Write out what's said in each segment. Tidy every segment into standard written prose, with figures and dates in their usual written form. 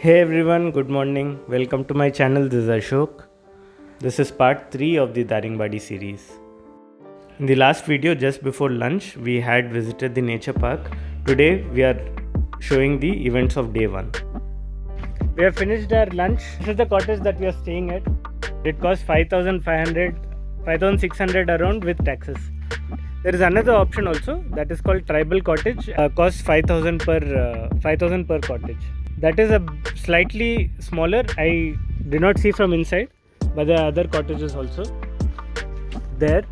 Hey everyone, good morning. Welcome to my channel. This is Ashok. This is part 3 of the Daringbadi series. In the last video, just before lunch, we had visited the nature park. Today, we are showing the events of day 1. We have finished our lunch. This is the cottage that we are staying at. It costs 5,600 around with taxes. There is another option also that is called tribal cottage. Costs 5,000 per cottage. That is a slightly smaller. I did not see from inside, but there are other cottages also. There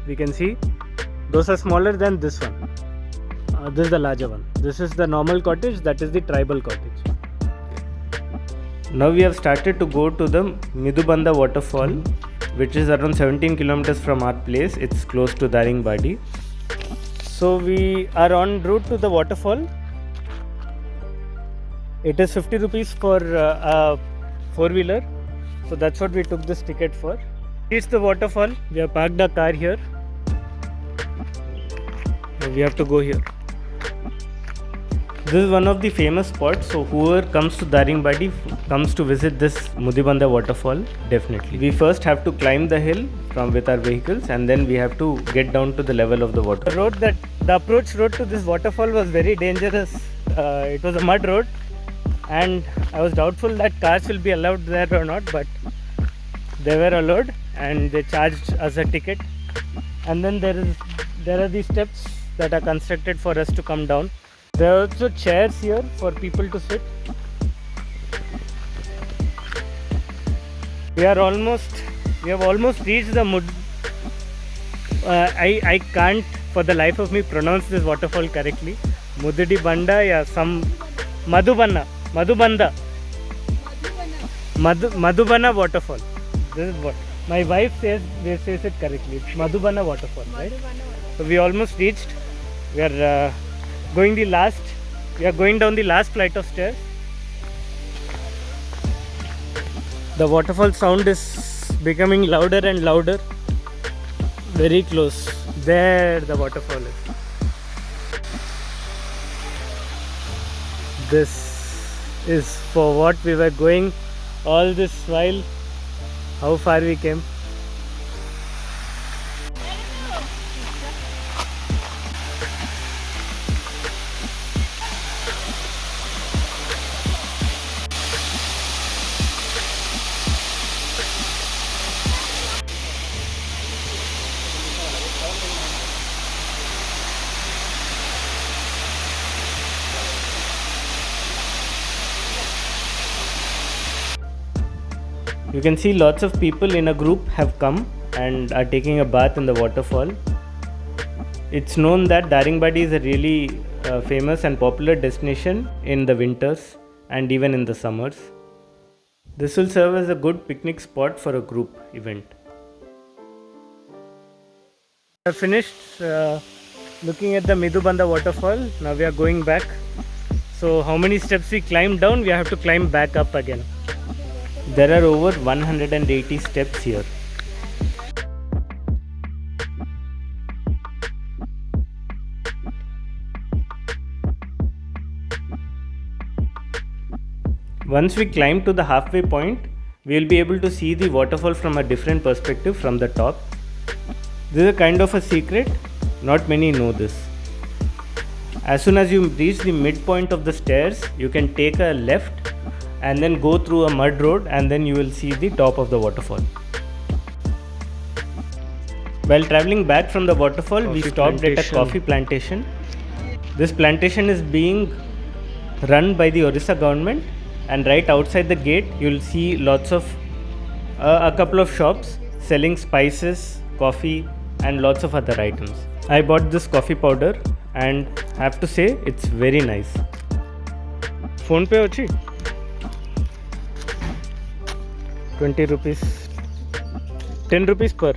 we can see those are smaller than this one. This is the larger one. This is the normal cottage, that is the tribal cottage. Now we have started to go to the Midubanda waterfall, which is around 17 kilometers from our place. It's close to Daringbadi. So we are en route to the waterfall. It is 50 rupees for a 4-wheeler. So that's what we took this ticket for. It's the waterfall. We have parked our car here. We have to go here. This is one of the famous spots. So whoever comes to Daringbadi comes to visit this Midubanda waterfall, definitely. We first have to climb the hill with our vehicles, and then we have to get down to the level of the water. The approach road to this waterfall was very dangerous. It was a mud road, and I was doubtful that cars will be allowed there or not, but they were allowed and they charged us a ticket. And then there are these steps that are constructed for us to come down. There are also chairs here for people to sit. We have almost reached the I can't for the life of me pronounce this waterfall correctly. Midubanda, yeah, some Madhubanda waterfall. This is what my wife says. They says it correctly. It's Midubanda waterfall, right? So we almost reached. We are going down the last flight of stairs. The waterfall sound is becoming louder and louder. Very close. There the waterfall is. This is for what we were going all this while. How far we came. You can see lots of people in a group have come and are taking a bath in the waterfall. It's known that Daringbadi is a really famous and popular destination in the winters and even in the summers. This will serve as a good picnic spot for a group event. I have finished looking at the Midubanda waterfall. Now we are going back. So how many steps we climbed down, we have to climb back up again. There are over 180 steps here. Once we climb to the halfway point, we will be able to see the waterfall from a different perspective from the top. This is a kind of a secret. Not many know this. As soon as you reach the midpoint of the stairs, you can take a left and then go through a mud road, and then you will see the top of the waterfall. While traveling back from the waterfall, we stopped at a coffee plantation. This plantation is being run by the Orissa government, and right outside the gate you will see lots of a couple of shops selling spices, coffee and lots of other items. I bought this coffee powder and have to say it's very nice. Phone pay ochi? 20 rupees, 10 rupees per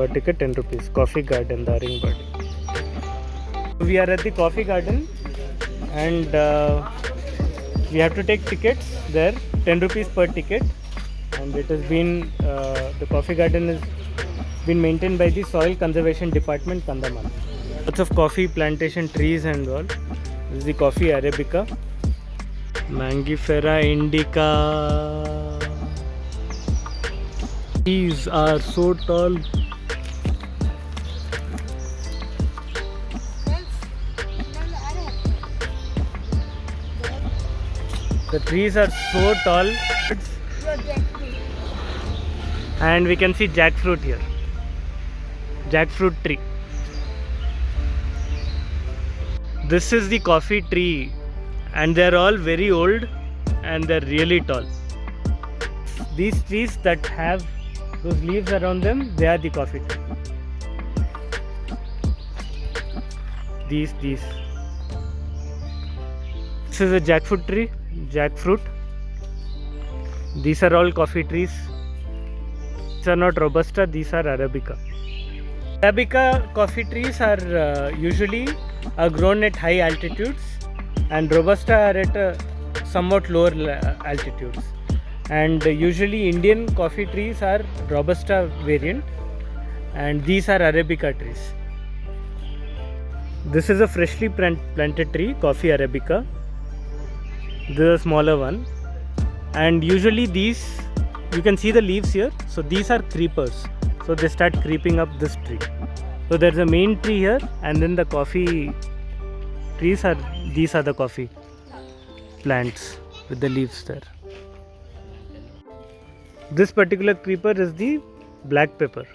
ticket, 10 rupees. Coffee garden, Daringbadi. We are at the coffee garden and we have to take tickets there, 10 rupees per ticket, and it has been the coffee garden has been maintained by the Soil Conservation Department, Kandaman. Lots of coffee plantation trees and all. This is the coffee Arabica. Mangifera indica. These are so tall. The trees are so tall. And we can see jackfruit here. Jackfruit tree. This is the coffee tree, and they're all very old and they're really tall. These trees that have those leaves around them, they are the coffee tree. These. This is a jackfruit tree. Jackfruit. These are all coffee trees. These are not Robusta, these are Arabica. Arabica coffee trees are usually grown at high altitudes, and Robusta are at somewhat lower altitudes. And usually Indian coffee trees are Robusta variant, and these are Arabica trees. This is a freshly planted tree, Coffee Arabica. This is a smaller one, and usually these, you can see the leaves here. So these are creepers. So they start creeping up this tree. So there's a main tree here, and then the coffee trees are, these are the coffee plants with the leaves there. This particular creeper is the black pepper.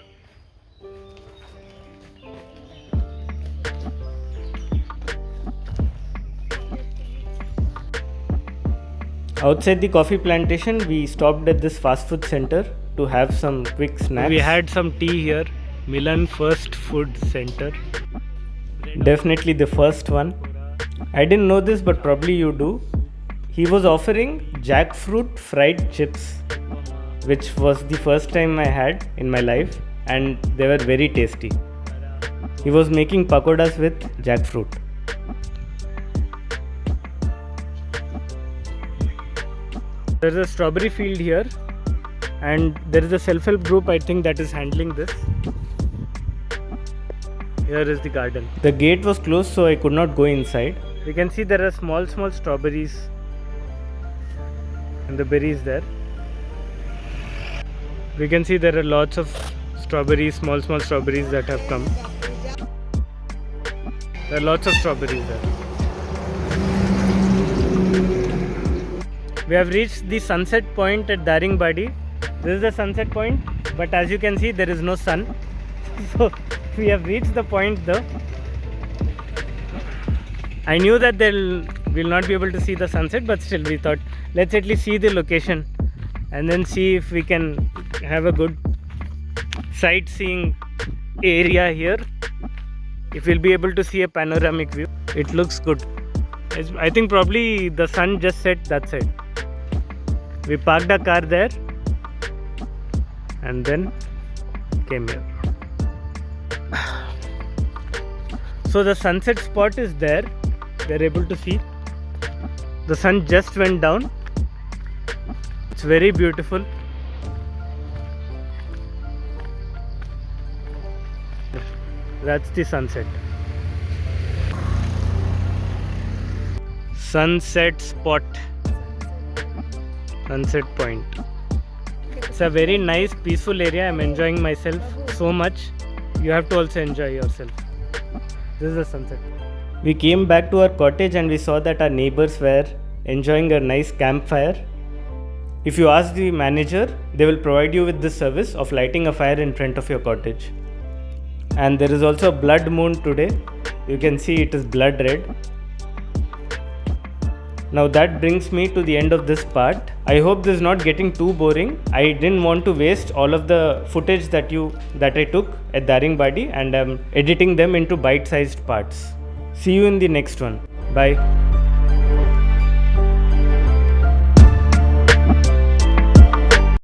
Outside the coffee plantation, we stopped at this fast food center to have some quick snacks. We had some tea here, Milan First Food Center. Definitely the first one. I didn't know this, but probably you do. He was offering jackfruit fried chips, which was the first time I had in my life, and they were very tasty. He was making pakodas with jackfruit. There's a strawberry field here, and there is a self-help group, I think, that is handling this. Here is the garden. The gate was closed, so I could not go inside. You can see there are small strawberries and the berries there. We can see there are lots of strawberries, small strawberries that have come. There are lots of strawberries there. We have reached the sunset point at Daringbadi. This is the sunset point, but as you can see, there is no sun. So we have reached the point though. I knew that we'll not be able to see the sunset, but still we thought, let's at least see the location and then see if we can have a good sightseeing area here. If we'll be able to see a panoramic view. It looks good. I think probably the sun just set that side. We parked a car there and then came here. So the sunset spot is there. They're able to see. The sun just went down. It's very beautiful. That's the sunset. Sunset spot. Sunset point. It's a very nice, peaceful area. I'm enjoying myself so much. You have to also enjoy yourself. This is the sunset. We came back to our cottage and we saw that our neighbors were enjoying a nice campfire. If you ask the manager, they will provide you with this service of lighting a fire in front of your cottage. And there is also a blood moon today. You can see it is blood red. Now that brings me to the end of this part. I hope this is not getting too boring. I didn't want to waste all of the footage that I took at Daringbadi, and I'm editing them into bite-sized parts. See you in the next one. Bye.